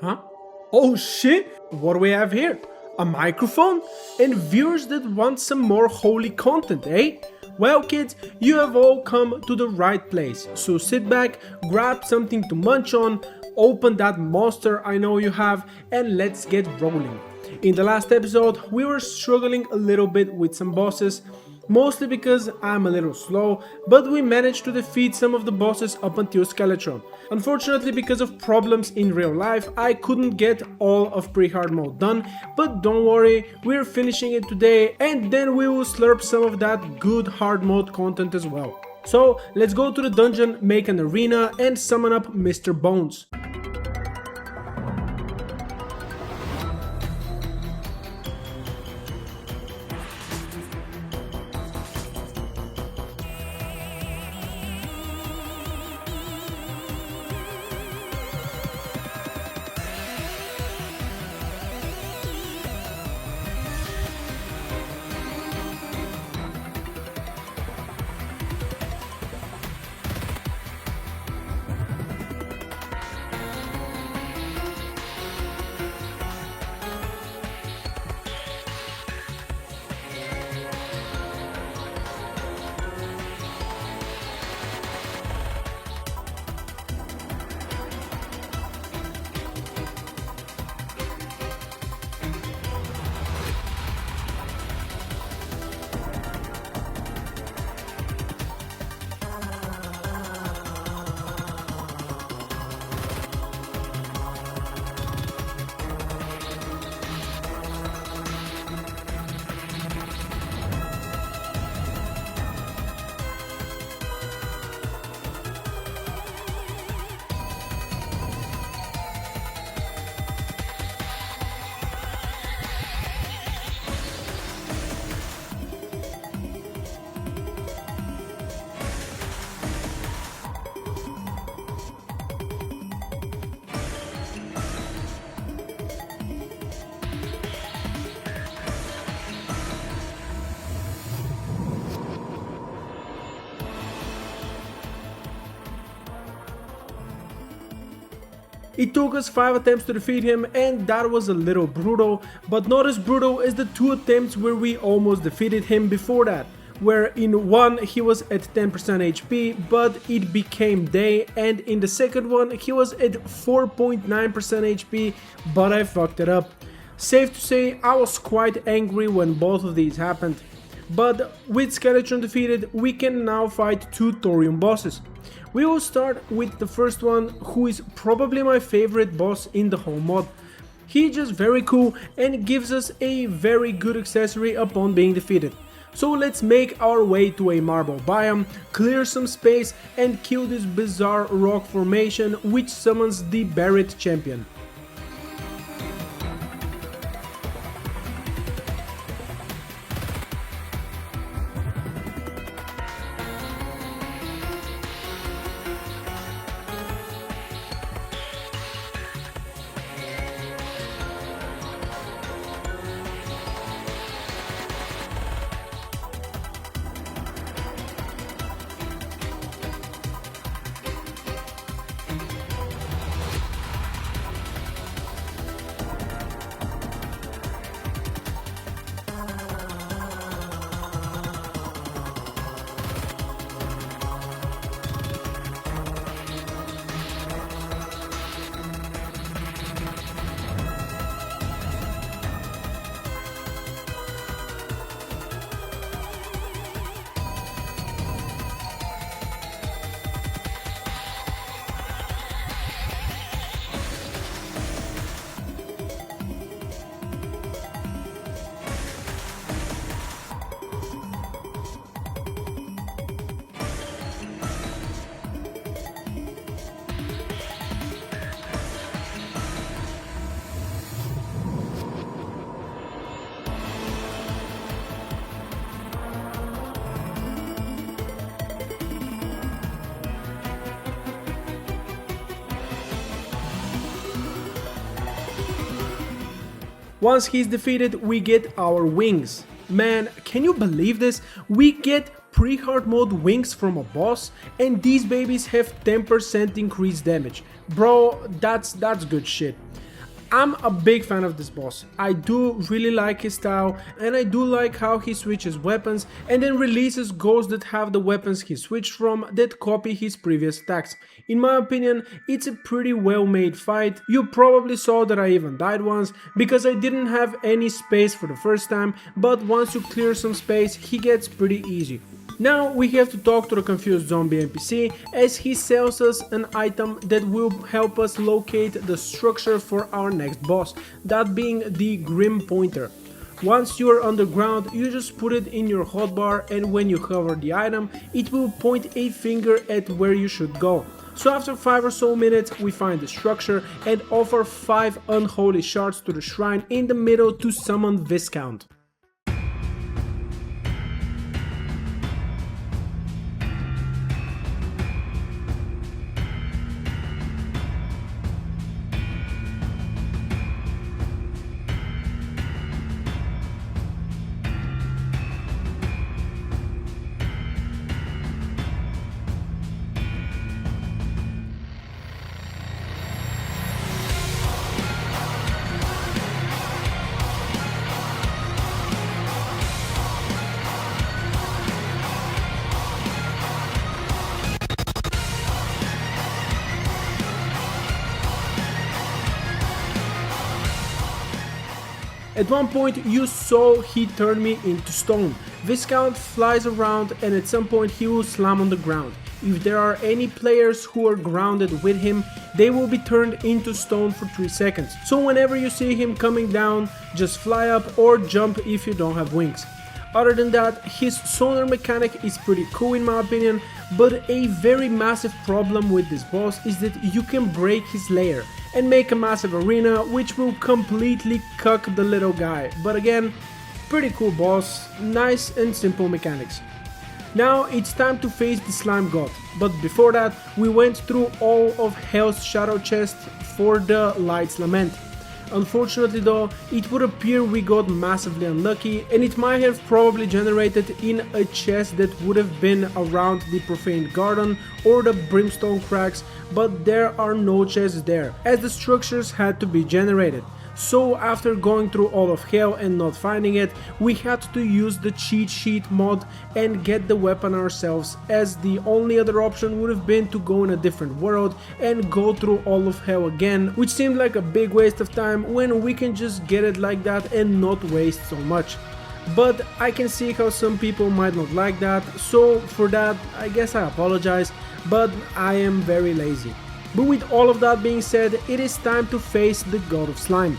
Huh? Oh shit! What do we have here? A microphone? And viewers that want some more holy content, eh? Well kids, you have all come to the right place, so sit back, grab something to munch on, open that monster I know you have, and let's get rolling. In the last episode, we were struggling a little bit with some bosses, mostly because I'm a little slow, but we managed to defeat some of the bosses up until Skeletron. Unfortunately, because of problems in real life, I couldn't get all of pre-hard mode done, but don't worry, we're finishing it today and then we will slurp some of that good hard mode content as well. So let's go to the dungeon, make an arena and summon up Mr. Bones. It took us 5 attempts to defeat him and that was a little brutal, but not as brutal as the 2 attempts where we almost defeated him before that, where in one he was at 10% HP but it became day, and in the second one he was at 4.9% HP but I fucked it up. Safe to say I was quite angry when both of these happened. But with Skeletron defeated, we can now fight 2 Thorium bosses. We will start with the first one, who is probably my favorite boss in the whole mod. He's just very cool and gives us a very good accessory upon being defeated. So let's make our way to a marble biome, clear some space and kill this bizarre rock formation which summons the Buried Champion. Once he's defeated, we get our wings. Man, can you believe this? We get pre-hard mode wings from a boss, and these babies have 10% increased damage. Bro, that's good shit. I'm a big fan of this boss. I do really like his style, and I do like how he switches weapons and then releases ghosts that have the weapons he switched from that copy his previous attacks. In my opinion, it's a pretty well made fight. You probably saw that I even died once because I didn't have any space for the first time, but once you clear some space, he gets pretty easy. Now we have to talk to the confused zombie NPC as he sells us an item that will help us locate the structure for our next boss, that being the Grim Pointer. Once you are underground, you just put it in your hotbar, and when you hover the item, it will point a finger at where you should go. So after 5 or so minutes, we find the structure and offer 5 unholy shards to the shrine in the middle to summon Viscount. At one point you saw he turned me into stone. Viscount flies around and at some point he will slam on the ground. If there are any players who are grounded with him, they will be turned into stone for 3 seconds. So whenever you see him coming down, just fly up or jump if you don't have wings. Other than that, his sonar mechanic is pretty cool in my opinion, but a very massive problem with this boss is that you can break his lair and make a massive arena which will completely cuck the little guy. But again, pretty cool boss, nice and simple mechanics. Now it's time to face the slime god, but before that we went through all of Hell's shadow chest for the Light's Lament. Unfortunately though, it would appear we got massively unlucky and it might have probably generated in a chest that would have been around the Profaned Garden or the Brimstone Cracks, but there are no chests there, as the structures had to be generated. So after going through all of hell and not finding it, we had to use the cheat sheet mod and get the weapon ourselves, as the only other option would have been to go in a different world and go through all of hell again, which seemed like a big waste of time when we can just get it like that and not waste so much. But I can see how some people might not like that, so for that I guess I apologize, but I am very lazy. But with all of that being said, it is time to face the God of Slime.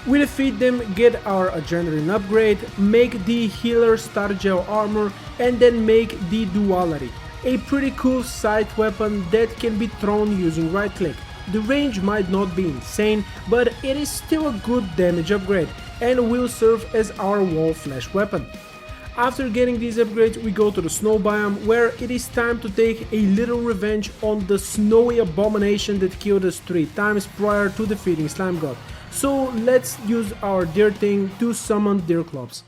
We defeat them, get our adrenaline upgrade, make the healer star gel armor, and then make the duality, a pretty cool side weapon that can be thrown using right click. The range might not be insane, but it is still a good damage upgrade and will serve as our wall flash weapon. After getting these upgrades, we go to the snow biome, where it is time to take a little revenge on the snowy abomination that killed us 3 times prior to defeating Slime God. So let's use our deer thing to summon deer clubs.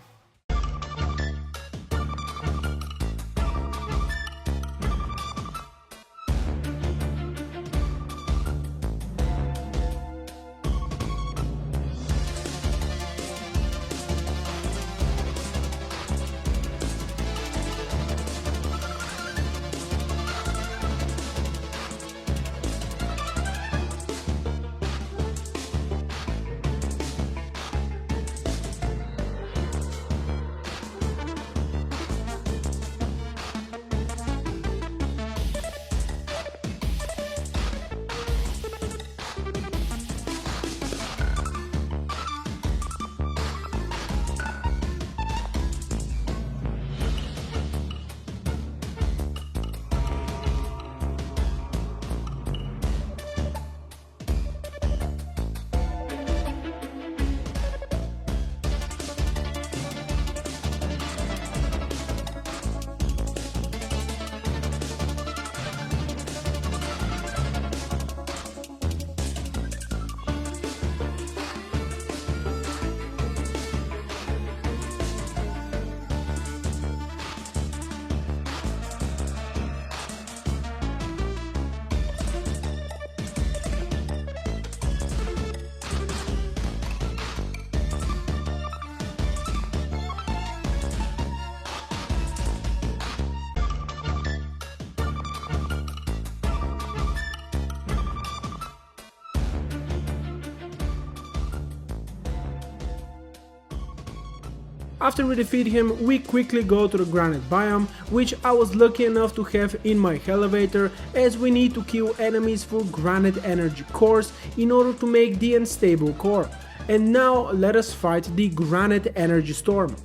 After we defeat him, we quickly go to the granite biome, which I was lucky enough to have in my elevator, as we need to kill enemies for granite energy cores in order to make the unstable core. And now let us fight the granite energy storm.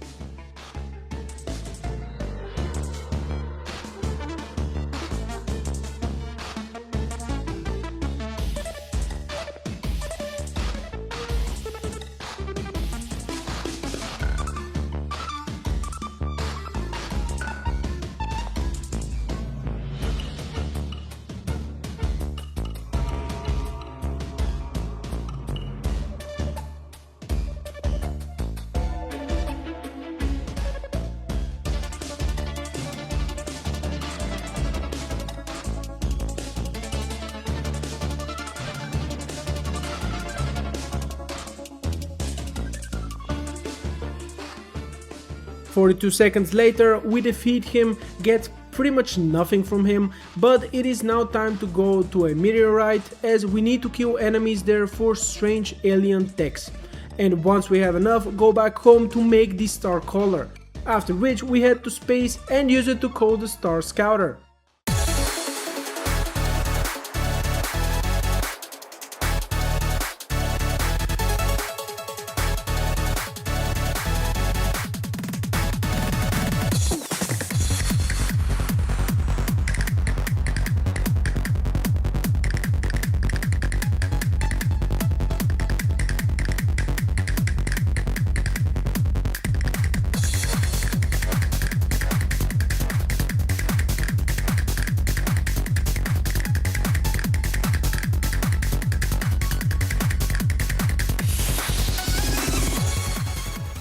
"42 seconds later, we defeat him, get pretty much nothing from him, but it is now time to go to a meteorite, as we need to kill enemies there for strange alien techs. And once we have enough, go back home to make the star collar. After which we head to space and use it to code the star scouter.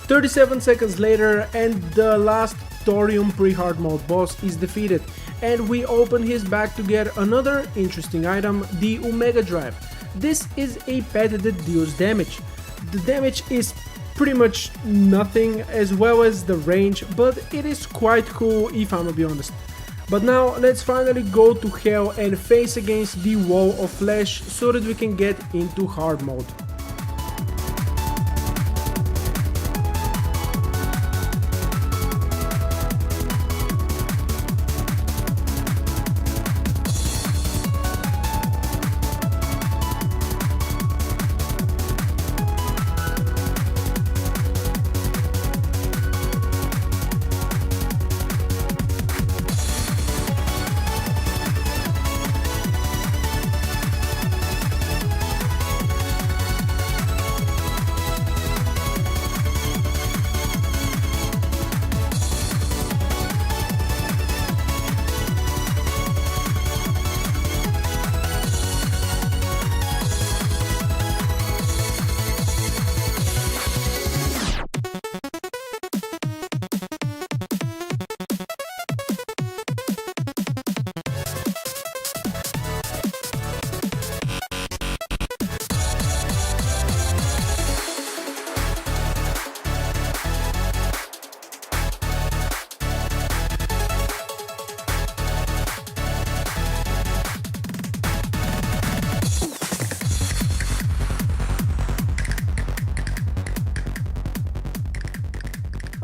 "37 seconds later, and the last Thorium pre-hard mode boss is defeated, and we open his bag to get another interesting item, the Omega Drive. This is a pet that deals damage. The damage is pretty much nothing, as well as the range, but it is quite cool if I'm gonna be honest. But now let's finally go to hell and face against the wall of flesh so that we can get into hard mode.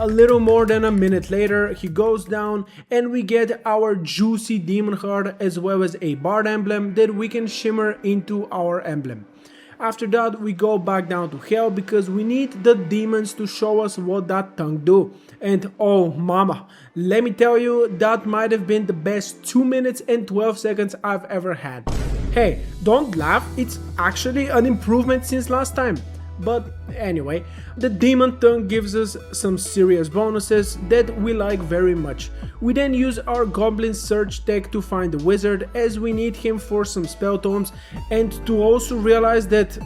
A little more than a minute later, he goes down and we get our juicy demon heart as well as a bard emblem that we can shimmer into our emblem. After that, we go back down to hell because we need the demons to show us what that tongue do. And oh mama, let me tell you, that might have been the best 2 minutes and 12 seconds I've ever had. Hey, don't laugh, it's actually an improvement since last time. But anyway, the demon tongue gives us some serious bonuses that we like very much. We then use our Goblin search tech to find the wizard as we need him for some spell tomes and to also realize that...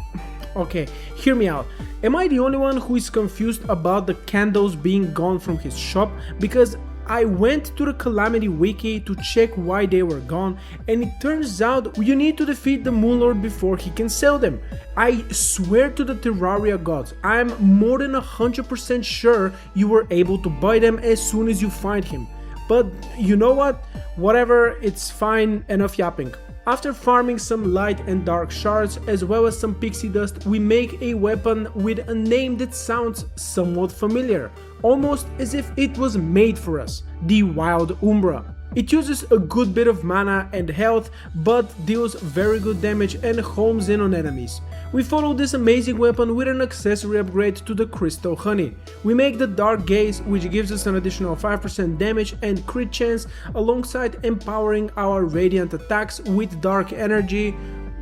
Okay, hear me out. Am I the only one who is confused about the candles being gone from his shop? Because I went to the Calamity Wiki to check why they were gone, and it turns out you need to defeat the Moonlord before he can sell them. I swear to the Terraria gods, I'm more than 100% sure you were able to buy them as soon as you find him. But you know what? Whatever, it's fine, enough yapping. After farming some light and dark shards as well as some pixie dust, we make a weapon with a name that sounds somewhat familiar, almost as if it was made for us, the Wild Umbra. It uses a good bit of mana and health, but deals very good damage and homes in on enemies. We follow this amazing weapon with an accessory upgrade to the Crystal Honey. We make the Dark Gaze, which gives us an additional 5% damage and crit chance, alongside empowering our radiant attacks with Dark Energy,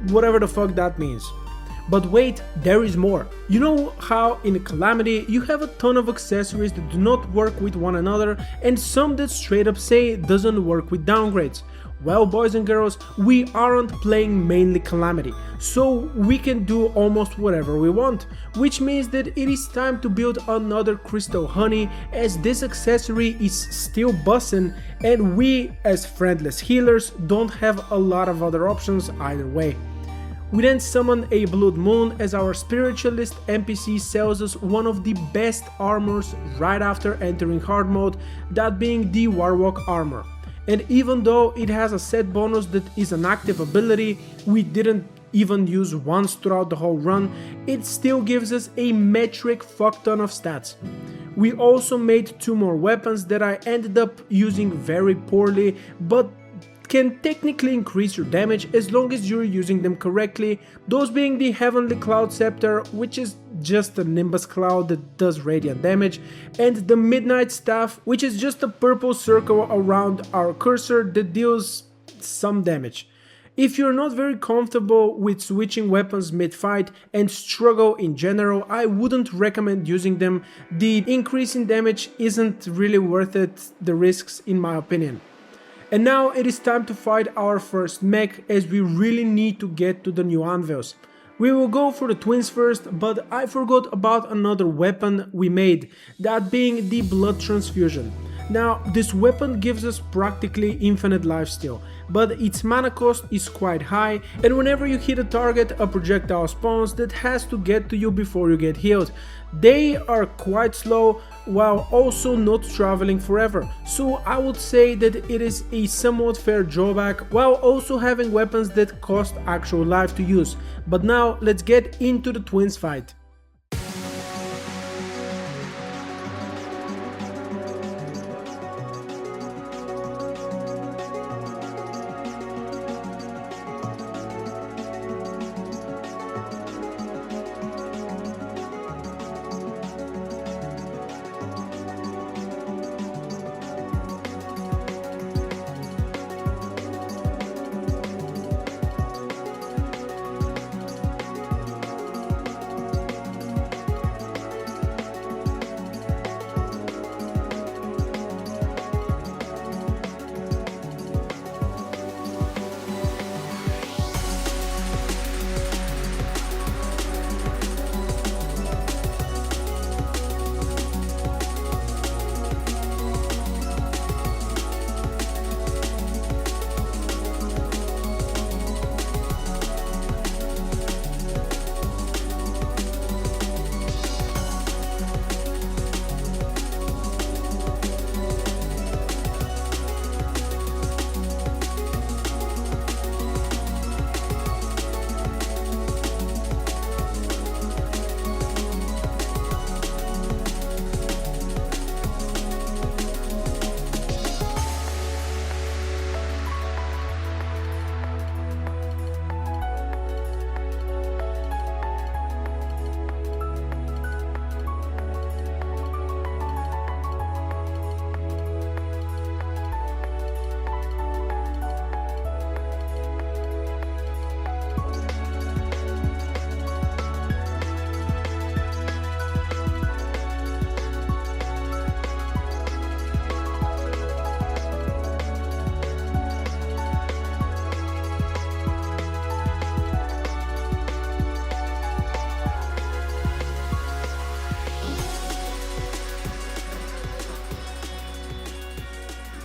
whatever the fuck that means. But wait, there is more. You know how in Calamity you have a ton of accessories that do not work with one another and some that straight up say doesn't work with downgrades? Well, boys and girls, we aren't playing mainly Calamity, so we can do almost whatever we want, which means that it is time to build another Crystal Honey, as this accessory is still bussin' and we as friendless healers don't have a lot of other options either way. We then summon a Blood Moon as our Spiritualist NPC sells us one of the best armors right after entering hard mode, that being the Warwalk armor. And even though it has a set bonus that is an active ability we didn't even use once throughout the whole run, it still gives us a metric fuck ton of stats. We also made 2 more weapons that I ended up using very poorly, but can technically increase your damage as long as you're using them correctly, those being the Heavenly Cloud Scepter, which is just a Nimbus cloud that does radiant damage, and the Midnight Staff, which is just a purple circle around our cursor that deals some damage. If you're not very comfortable with switching weapons mid-fight and struggle in general, I wouldn't recommend using them. The increase in damage isn't really worth it, the risks in my opinion. And now it is time to fight our first mech, as we really need to get to the new anvils. We will go for the twins first, but I forgot about another weapon we made, that being the blood transfusion. Now, this weapon gives us practically infinite lifesteal, but its mana cost is quite high, and whenever you hit a target, a projectile spawns that has to get to you before you get healed. They are quite slow, while also not traveling forever, so I would say that it is a somewhat fair drawback, while also having weapons that cost actual life to use. But now, let's get into the twins fight.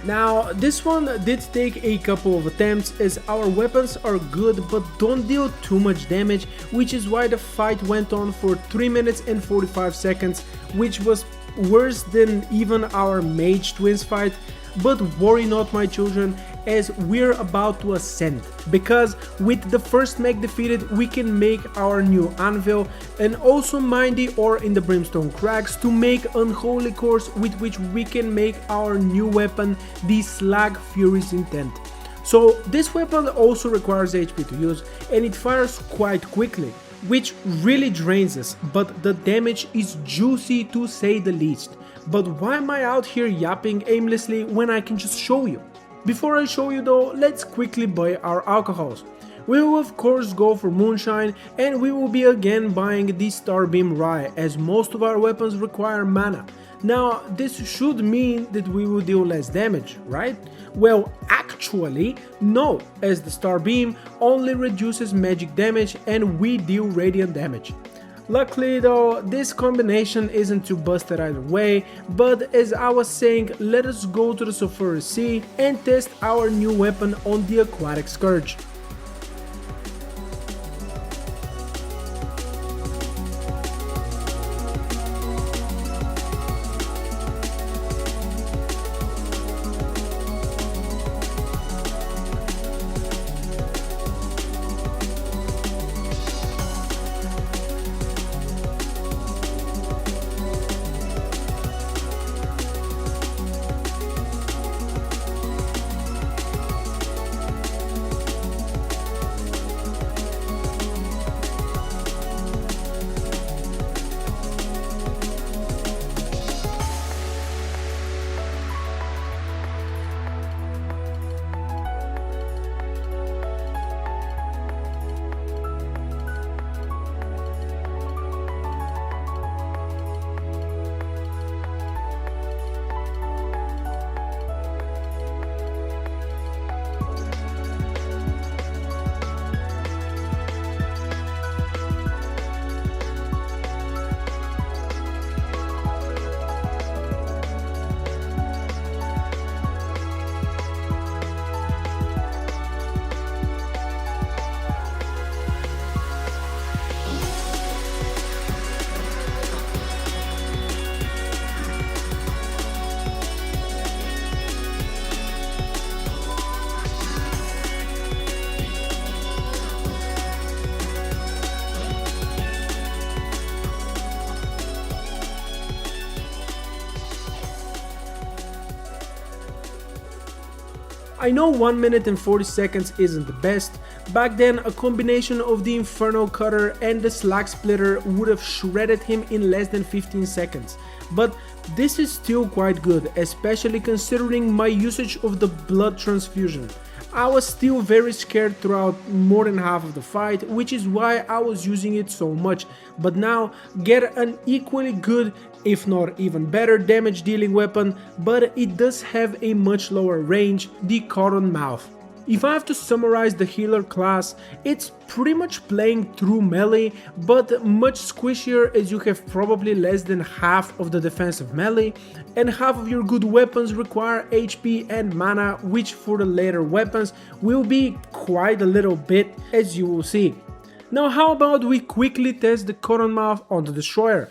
Now, this one did take a couple of attempts as our weapons are good but don't deal too much damage, which is why the fight went on for 3 minutes and 45 seconds, which was worse than even our Mage Twins fight. But worry not, my children, as we're about to ascend, because with the first mech defeated we can make our new anvil and also mine the ore in the brimstone cracks to make unholy cores with which we can make our new weapon, the Slag Fury's Intent. So this weapon also requires HP to use and it fires quite quickly, which really drains us, but the damage is juicy to say the least. But why am I out here yapping aimlessly when I can just show you? Before I show you though, let's quickly buy our alcohols. We will of course go for moonshine and we will be again buying the Starbeam Rye as most of our weapons require mana. Now this should mean that we will deal less damage, right? Well, actually no, as the Starbeam only reduces magic damage and we deal radiant damage. Luckily though, this combination isn't too busted either way, but as I was saying, let us go to the Sulphurous Sea and test our new weapon on the Aquatic Scourge. I know 1 minute and 40 seconds isn't the best. Back then a combination of the Inferno Cutter and the Slag Splitter would have shredded him in less than 15 seconds. But this is still quite good, especially considering my usage of the blood transfusion. I was still very scared throughout more than half of the fight, which is why I was using it so much, but now get an equally good, if not even better damage dealing weapon, but it does have a much lower range, the Cotton Mouth. If I have to summarize the healer class, it's pretty much playing through melee, but much squishier as you have probably less than half of the defensive melee, and half of your good weapons require HP and mana, which for the later weapons will be quite a little bit, as you will see. Now how about we quickly test the Cottonmouth on the Destroyer.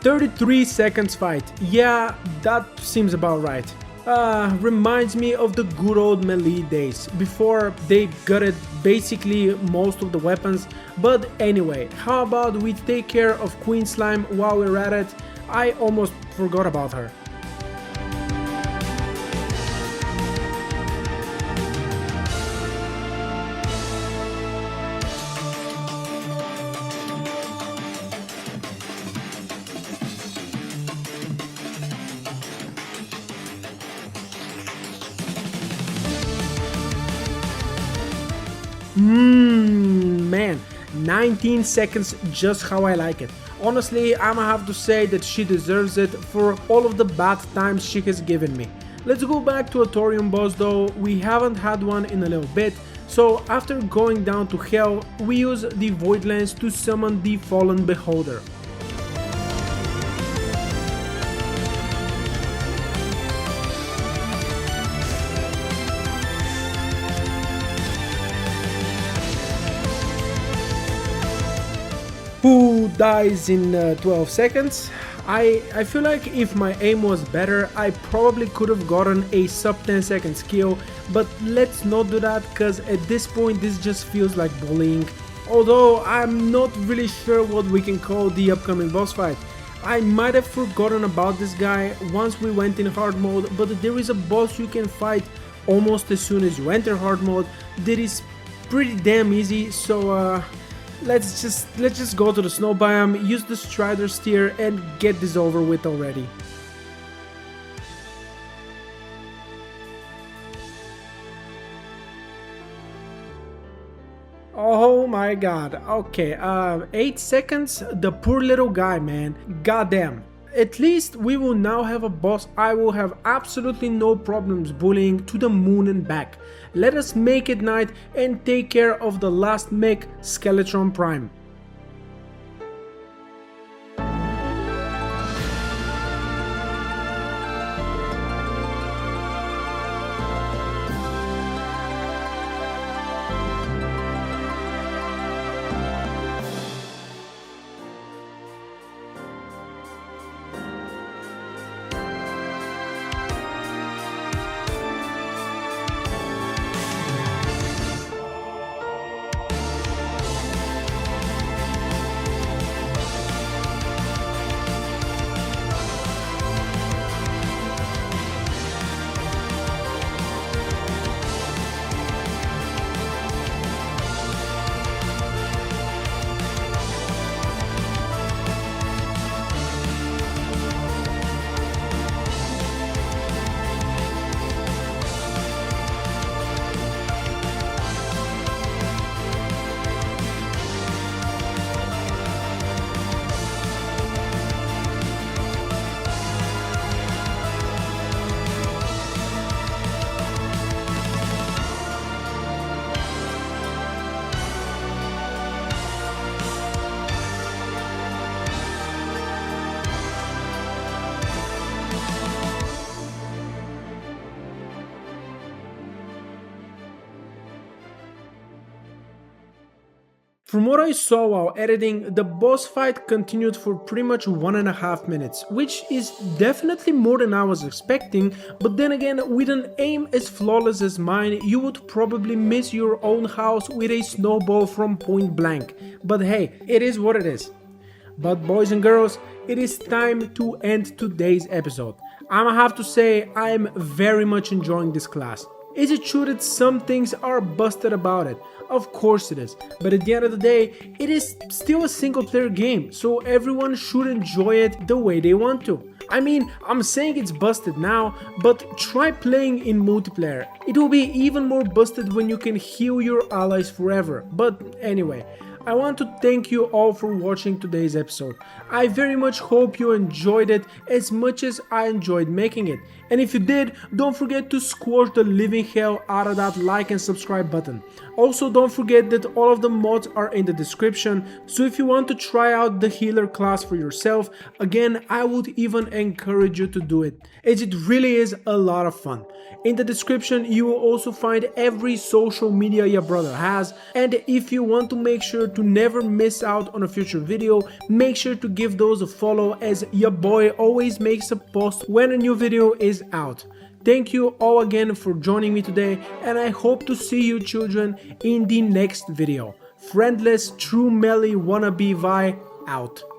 "33 seconds fight, yeah, that seems about right. Reminds me of the good old melee days, before they gutted basically most of the weapons. But anyway, how about we take care of Queen Slime while we're at it? I almost forgot about her. Man, 19 seconds, just how I like it. Honestly, I'ma have to say that she deserves it for all of the bad times she has given me. Let's go back to a Thorium boss though, we haven't had one in a little bit, so after going down to hell, we use the Void Lens to summon the Fallen Beholder. Who dies in 12 seconds. I feel like if my aim was better, I probably could have gotten a sub 10 seconds kill, but let's not do that because at this point this just feels like bullying. Although I'm not really sure what we can call the upcoming boss fight. I might have forgotten about this guy once we went in hard mode, but there is a boss you can fight almost as soon as you enter hard mode that is pretty damn easy, so let's just go to the snow biome, use the Strider Steer and get this over with already. Oh my god, okay, 8 seconds, the poor little guy, man, goddamn. At least we will now have a boss I will have absolutely no problems bullying to the moon and back. Let us make it night and take care of the last mech, Skeletron Prime. From what I saw while editing, the boss fight continued for pretty much 1.5 minutes, which is definitely more than I was expecting, but then again, with an aim as flawless as mine, you would probably miss your own house with a snowball from point blank. But hey, it is what it is. But boys and girls, it is time to end today's episode. I'ma have to say, I am very much enjoying this class. Is it true that some things are busted about it? Of course it is, but at the end of the day, it is still a single player game, so everyone should enjoy it the way they want to. I mean, I'm saying it's busted now, but try playing in multiplayer. It will be even more busted when you can heal your allies forever. But anyway, I want to thank you all for watching today's episode. I very much hope you enjoyed it as much as I enjoyed making it. And if you did, don't forget to squash the living hell out of that like and subscribe button. Also, don't forget that all of the mods are in the description, so if you want to try out the healer class for yourself, again, I would even encourage you to do it, as it really is a lot of fun. In the description, you will also find every social media your brother has, and if you want to make sure to never miss out on a future video, make sure to give those a follow, as your boy always makes a post when a new video is out. Thank you all again for joining me today, and I hope to see you children in the next video. Friendless True Melee Wannabe Vi out.